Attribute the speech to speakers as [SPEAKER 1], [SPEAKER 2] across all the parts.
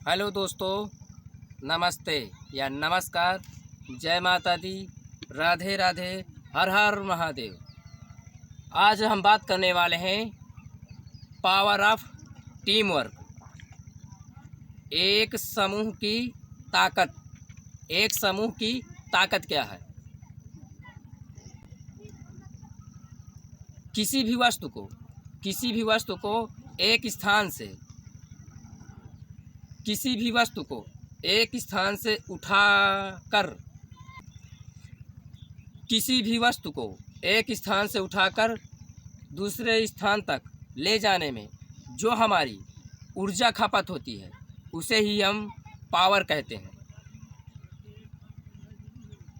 [SPEAKER 1] Hello दोस्तों, नमस्ते या नमस्कार, जय माता दी, राधे राधे, हर हर महादेव। आज हम बात करने वाले हैं पावर ऑफ टीम वर्क। एक समूह की ताकत। एक समूह की ताकत क्या है? किसी भी वस्तु को एक स्थान से उठाकर दूसरे स्थान तक ले जाने में जो हमारी ऊर्जा खपत होती है उसे ही हम पावर कहते हैं।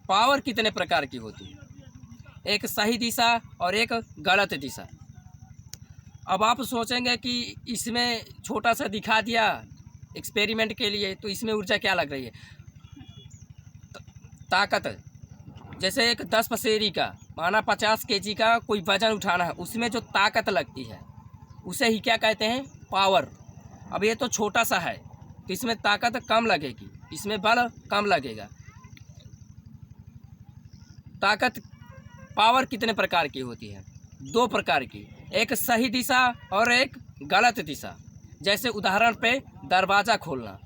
[SPEAKER 1] पावर कितने प्रकार की होती है? एक सही दिशा और एक गलत दिशा। अब आप सोचेंगे कि इसमें छोटा सा दिखा दिया एक्सपेरिमेंट के लिए, तो इसमें ऊर्जा क्या लग रही है? ताकत। जैसे एक 10 पसेरी का, माना 50 केजी का कोई वजन उठाना है, उसमें जो ताकत लगती है उसे ही क्या कहते हैं? पावर। अब ये तो छोटा सा है तो इसमें ताकत कम लगेगी, इसमें बल कम लगेगा। ताकत पावर कितने प्रकार की होती है? 2 प्रकार की, एक सही दिशा और एक गलत दिशा। जैसे उदाहरण पे दरवाज़ा खोलना,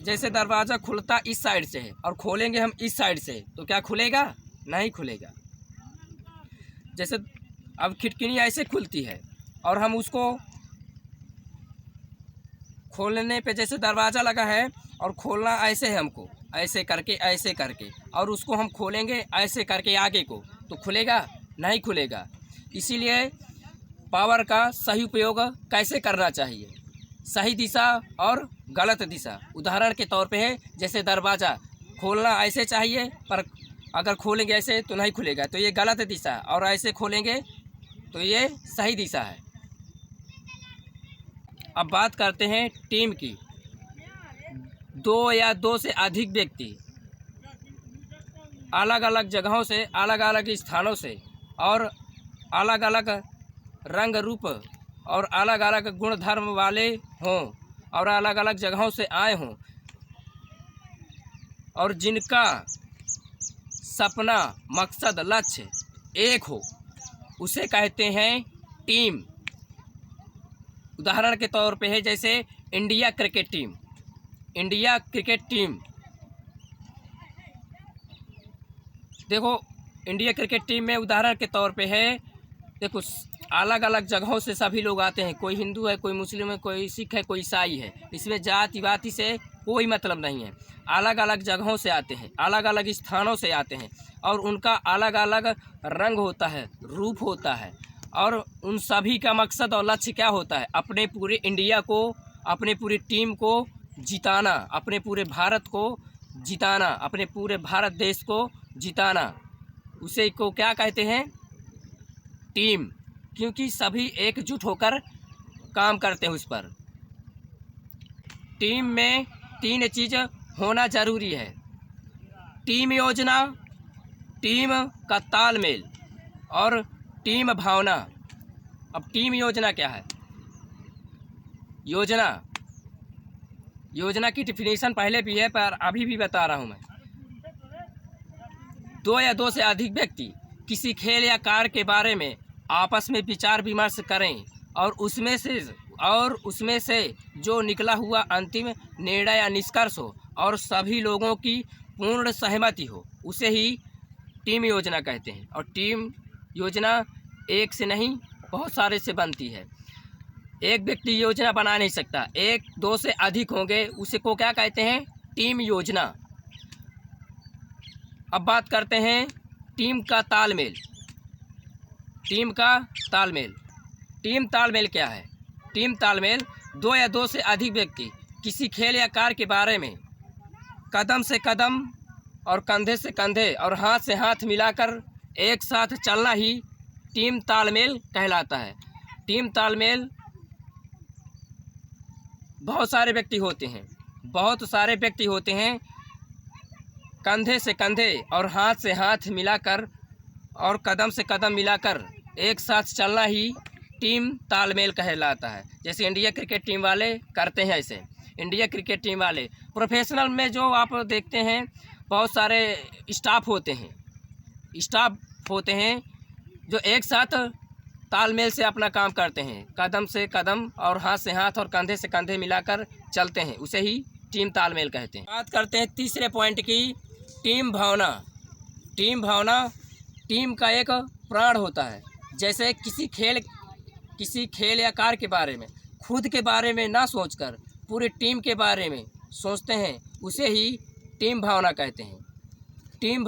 [SPEAKER 1] जैसे दरवाज़ा खुलता इस साइड से है और खोलेंगे हम इस साइड से, तो क्या खुलेगा? नहीं खुलेगा। जैसे अब खिड़की ऐसे खुलती है और हम उसको खोलने पे, जैसे दरवाज़ा लगा है और खोलना ऐसे है, हमको ऐसे करके और उसको हम खोलेंगे ऐसे करके आगे को, तो खुलेगा? नहीं खुलेगा। इसीलिए पावर का सही उपयोग कैसे करना चाहिए? सही दिशा और गलत दिशा। उदाहरण के तौर पे है, जैसे दरवाज़ा खोलना ऐसे चाहिए, पर अगर खोलेंगे ऐसे तो नहीं खुलेगा, तो ये गलत दिशा, और ऐसे खोलेंगे तो ये सही दिशा है। अब बात करते हैं टीम की। 2 या 2 से अधिक व्यक्ति अलग अलग जगहों से, अलग अलग स्थानों से और अलग अलग रंग रूप और अलग अलग गुण धर्म वाले हों और अलग अलग जगहों से आए हों, और जिनका सपना, मकसद, लक्ष्य एक हो, उसे कहते हैं टीम। उदाहरण के तौर पे है, जैसे इंडिया क्रिकेट टीम। देखो, इंडिया क्रिकेट टीम में उदाहरण के तौर पे है, देखो अलग अलग जगहों से सभी लोग आते हैं। कोई हिंदू है, कोई मुस्लिम है, कोई सिख है, कोई ईसाई है। इसमें जाति वाति से कोई मतलब नहीं है। अलग अलग जगहों से आते हैं, अलग अलग स्थानों से आते हैं, और उनका अलग अलग रंग होता है, रूप होता है, और उन सभी का मकसद और लक्ष्य क्या होता है? अपने पूरे इंडिया को, अपने पूरी टीम को जिताना, अपने पूरे भारत को जिताना, अपने पूरे भारत देश को जिताना। उसे को क्या कहते हैं? टीम। क्योंकि सभी एकजुट होकर काम करते हैं उस पर। टीम में 3 चीज़ होना जरूरी है: टीम योजना, टीम का तालमेल और टीम भावना। अब टीम योजना क्या है? योजना की डिफिनीशन पहले भी है, पर अभी भी बता रहा हूँ मैं। 2 या 2 से अधिक व्यक्ति किसी खेल या कार्य के बारे में आपस में विचार विमर्श करें और उसमें से जो निकला हुआ अंतिम निर्णय या निष्कर्ष हो और सभी लोगों की पूर्ण सहमति हो, उसे ही टीम योजना कहते हैं। और टीम योजना एक से नहीं, बहुत सारे से बनती है। एक व्यक्ति योजना बना नहीं सकता, 1 2 से अधिक होंगे, उसे को क्या कहते हैं? टीम योजना। अब बात करते हैं टीम का तालमेल। टीम तालमेल क्या है? टीम तालमेल 2 या 2 से अधिक व्यक्ति किसी खेल या कार्य के बारे में कदम से कदम और कंधे से कंधे और हाथ से हाथ मिलाकर एक साथ चलना ही टीम तालमेल कहलाता है। टीम तालमेल बहुत सारे व्यक्ति होते हैं, कंधे से कंधे और हाथ से हाथ मिलाकर और कदम से कदम मिलाकर एक साथ चलना ही टीम तालमेल कहलाता है। जैसे इंडिया क्रिकेट टीम वाले करते हैं ऐसे। इंडिया क्रिकेट टीम वाले। प्रोफेशनल में जो आप देखते हैं बहुत सारे स्टाफ होते हैं जो एक साथ तालमेल से अपना काम करते हैं, कदम से कदम और हाथ से हाथ और कंधे से कंधे मिलाकर चलते हैं, उसे ही टीम तालमेल कहते हैं। बात करते हैं तीसरे पॉइंट की, टीम भावना। टीम भावना टीम का एक प्राण होता है। जैसे किसी खेल या कार्य के बारे में खुद के बारे में ना सोचकर पूरी टीम के बारे में सोचते हैं, उसे ही टीम भावना कहते हैं। टीम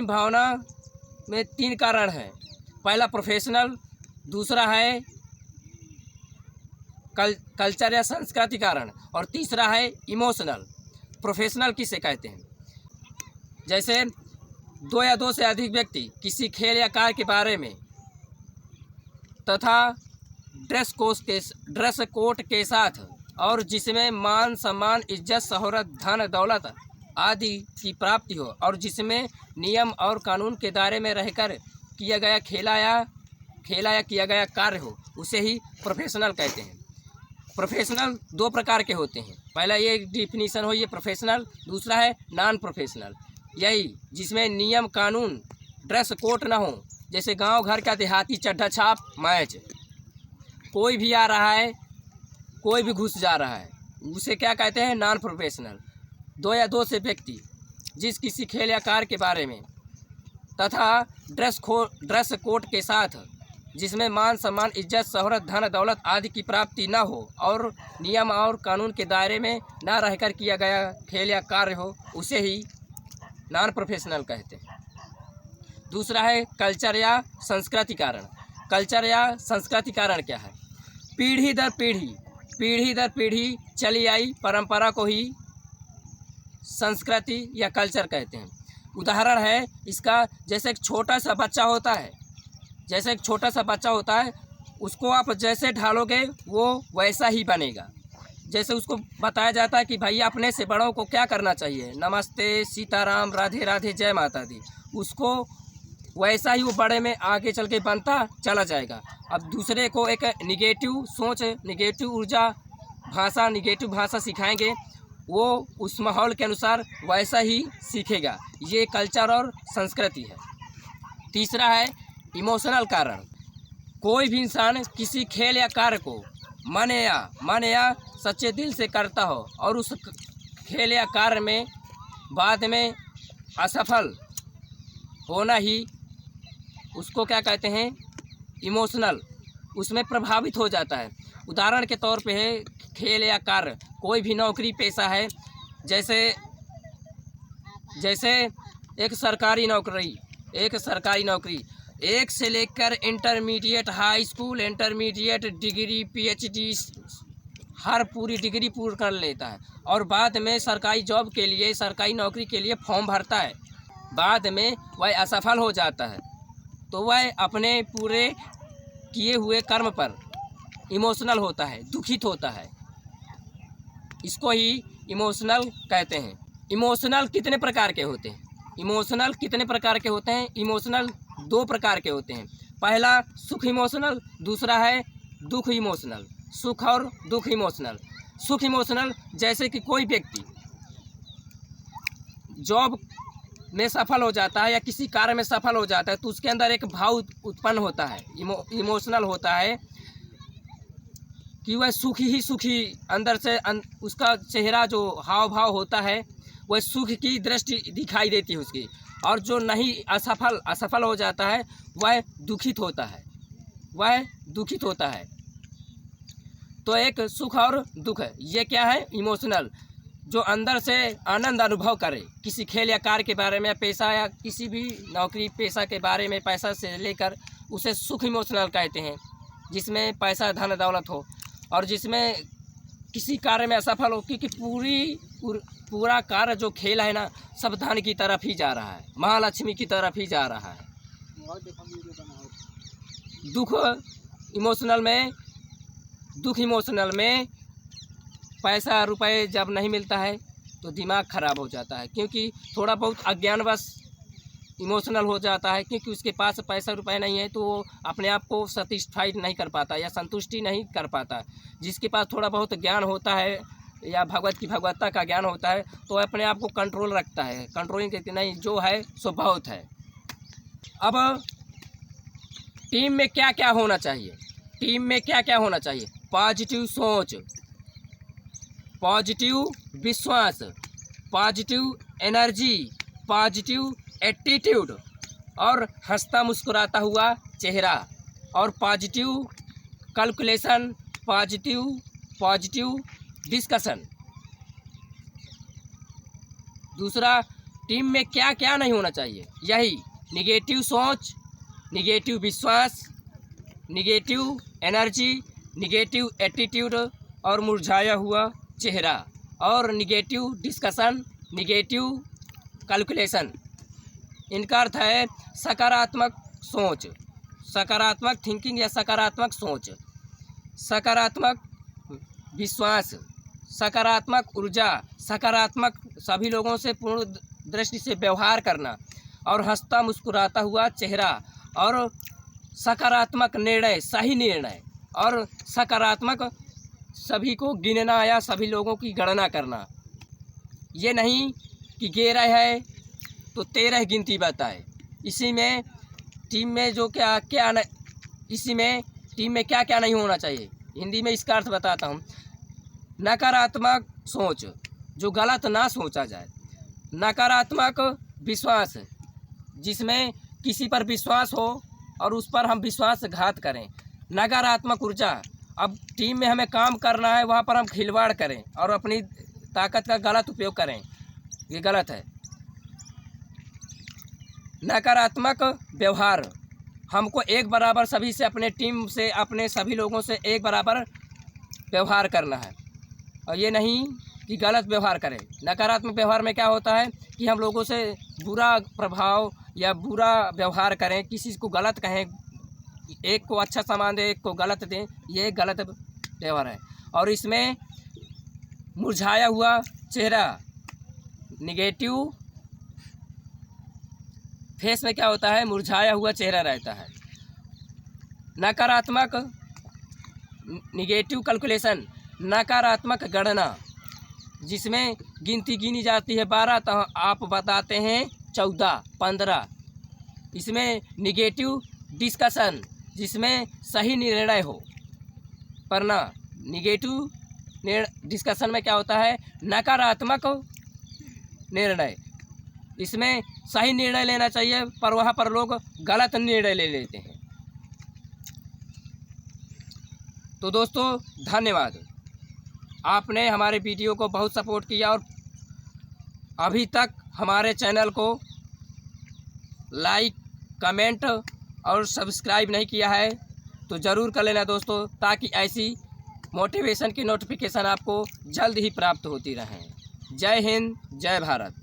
[SPEAKER 1] भावना में 3 कारण हैं। पहला प्रोफेशनल, दूसरा है कल्चर या संस्कृति कारण, और तीसरा है इमोशनल। प्रोफेशनल किसे कहते हैं? जैसे 2 या 2 से अधिक व्यक्ति किसी खेल या कार्य के बारे में तथा ड्रेस कोड के साथ और जिसमें मान सम्मान, इज्जत, शोहरत, धन दौलत आदि की प्राप्ति हो और जिसमें नियम और कानून के दायरे में रहकर किया गया कार्य हो, उसे ही प्रोफेशनल कहते हैं। प्रोफेशनल 2 प्रकार के होते हैं। पहला ये डिफिनीशन हो ये प्रोफेशनल, दूसरा है नॉन प्रोफेशनल। यही जिसमें नियम कानून ड्रेस कोड ना हो, जैसे गांव घर का देहाती चड्ढा छाप मैच, कोई भी आ रहा है कोई भी घुस जा रहा है, उसे क्या कहते हैं? Non professional. 2 या 2 से व्यक्ति जिस किसी खेल या कार्य के बारे में तथा ड्रेस कोड के साथ जिसमें मान सम्मान, इज्जत, शोहरत, धन दौलत आदि की प्राप्ति न हो और नियम और कानून के दायरे में न रहकर किया गया खेल या कार्य हो, उसे ही नॉन प्रोफेशनल कहते हैं। दूसरा है कल्चर या संस्कृति कारण। कल्चर या संस्कृति कारण क्या है? पीढ़ी दर पीढ़ी चली आई परंपरा को ही संस्कृति या कल्चर कहते हैं। उदाहरण है इसका, जैसे एक छोटा सा बच्चा होता है, उसको आप जैसे ढालोगे वो वैसा ही बनेगा। जैसे उसको बताया जाता है कि भैया अपने से बड़ों को क्या करना चाहिए, नमस्ते, सीताराम, राधे राधे, जय माता दी, उसको वैसा ही वो बड़े में आगे चल के बनता चला जाएगा। अब दूसरे को एक निगेटिव सोच, निगेटिव ऊर्जा, निगेटिव भाषा सिखाएंगे, वो उस माहौल के अनुसार वैसा ही सीखेगा। ये कल्चर और संस्कृति है। तीसरा है इमोशनल कारण। कोई भी इंसान किसी खेल या कार्य को मन या सच्चे दिल से करता हो और उस खेल या कार्य में बाद में असफल होना ही उसको क्या कहते हैं? इमोशनल, उसमें प्रभावित हो जाता है। उदाहरण के तौर पे है खेल या कार्य, कोई भी नौकरी पेशा है, जैसे एक सरकारी नौकरी 1 से लेकर intermediate, high school, intermediate, degree, PhD, हर पूरी डिग्री पूर्ण कर लेता है और बाद में सरकारी जॉब के लिए, सरकारी नौकरी के लिए फॉर्म भरता है। बाद में वह असफल हो जाता है तो वह अपने पूरे किए हुए कर्म पर इमोशनल होता है, दुखित होता है। इसको ही इमोशनल कहते हैं। इमोशनल कितने प्रकार के होते हैं? इमोशनल 2 प्रकार के होते हैं। पहला सुख इमोशनल, दूसरा है दुख इमोशनल। सुख और दुख इमोशनल। सुख इमोशनल, जैसे कि कोई व्यक्ति जॉब में सफल हो जाता है या किसी कार्य में सफल हो जाता है तो उसके अंदर एक भाव उत्पन्न होता है, इमोशनल होता है कि वह सुखी अंदर से उसका चेहरा जो हाव भाव होता है वह सुख की दृष्टि दिखाई देती है उसकी। और जो नहीं असफल हो जाता है वह दुखित होता है। तो एक सुख और दुख है। ये क्या है? इमोशनल, जो अंदर से आनंद अनुभव करे किसी खेल या कार्य के बारे में, पेशा या किसी भी नौकरी पेशा के बारे में, पैसा से लेकर, उसे सुख इमोशनल कहते हैं। जिसमें पैसा धन दौलत हो और जिसमें किसी कार्य में असफल हो, क्योंकि पूरा कार्य जो खेल है ना, सब धन की तरफ ही जा रहा है, महालक्ष्मी की तरफ ही जा रहा है। दुख इमोशनल में पैसा रुपए जब नहीं मिलता है तो दिमाग खराब हो जाता है, क्योंकि थोड़ा बहुत अज्ञानवश इमोशनल हो जाता है, क्योंकि उसके पास पैसा रुपए नहीं है तो वो अपने आप को सेटिस्फाइड नहीं कर पाता या संतुष्टि नहीं कर पाता। जिसके पास थोड़ा बहुत ज्ञान होता है, या भगवत की भगवत्ता का ज्ञान होता है तो अपने आप को कंट्रोल रखता है। कंट्रोलिंग के नहीं, जो है सो बहुत है। अब टीम में क्या क्या होना चाहिए, टीम में क्या क्या होना चाहिए? पॉजिटिव सोच, पॉजिटिव विश्वास, पॉजिटिव एनर्जी, पॉजिटिव एटीट्यूड और हंसता मुस्कुराता हुआ चेहरा और पॉजिटिव कैलकुलेशन, पॉजिटिव डिस्कशन। दूसरा, टीम में क्या क्या नहीं होना चाहिए, यही निगेटिव सोच, निगेटिव विश्वास, निगेटिव एनर्जी, निगेटिव एटीट्यूड और मुरझाया हुआ चेहरा और निगेटिव डिस्कशन, निगेटिव कैलकुलेशन। इनका अर्थ है सकारात्मक सोच, सकारात्मक थिंकिंग या सकारात्मक सोच, सकारात्मक विश्वास, सकारात्मक ऊर्जा, सकारात्मक सभी लोगों से पूर्ण दृष्टि से व्यवहार करना और हंसता मुस्कुराता हुआ चेहरा और सकारात्मक निर्णय, सही निर्णय और सकारात्मक सभी को गिनना या सभी लोगों की गणना करना। ये नहीं कि 11 है तो 13 गिनती बताए। इसी में टीम में जो इसी में टीम में क्या क्या नहीं होना चाहिए, हिंदी में इसका अर्थ बताता हूँ। नकारात्मक सोच, जो गलत ना सोचा जाए। नकारात्मक विश्वास, जिसमें किसी पर विश्वास हो और उस पर हम विश्वासघात करें। नकारात्मक ऊर्जा, अब टीम में हमें काम करना है, वहाँ पर हम खिलवाड़ करें और अपनी ताकत का गलत उपयोग करें, ये गलत है। नकारात्मक व्यवहार, हमको एक बराबर सभी से, अपने टीम से, अपने सभी लोगों से एक बराबर व्यवहार करना है और ये नहीं कि गलत व्यवहार करें। नकारात्मक व्यवहार में क्या होता है कि हम लोगों से बुरा प्रभाव या बुरा व्यवहार करें, किसी को गलत कहें, एक को अच्छा सामान दें, एक को गलत दें, ये गलत व्यवहार है। और इसमें मुरझाया हुआ चेहरा, निगेटिव फेस में क्या होता है, मुरझाया हुआ चेहरा रहता है। नकारात्मक निगेटिव कैलकुलेशन, नकारात्मक गणना, जिसमें गिनती गिनी जाती है 12 तो आप बताते हैं 14, 15। इसमें निगेटिव डिस्कशन, जिसमें सही निर्णय हो, पर ना निगेटिव डिस्कशन में क्या होता है, नकारात्मक निर्णय। इसमें सही निर्णय लेना चाहिए पर वहाँ पर लोग गलत निर्णय ले लेते हैं। तो दोस्तों धन्यवाद, आपने हमारे वीडियो को बहुत सपोर्ट किया और अभी तक हमारे चैनल को लाइक, कमेंट और सब्सक्राइब नहीं किया है तो ज़रूर कर लेना दोस्तों, ताकि ऐसी मोटिवेशन की नोटिफिकेशन आपको जल्द ही प्राप्त होती रहें। जय हिंद, जय भारत।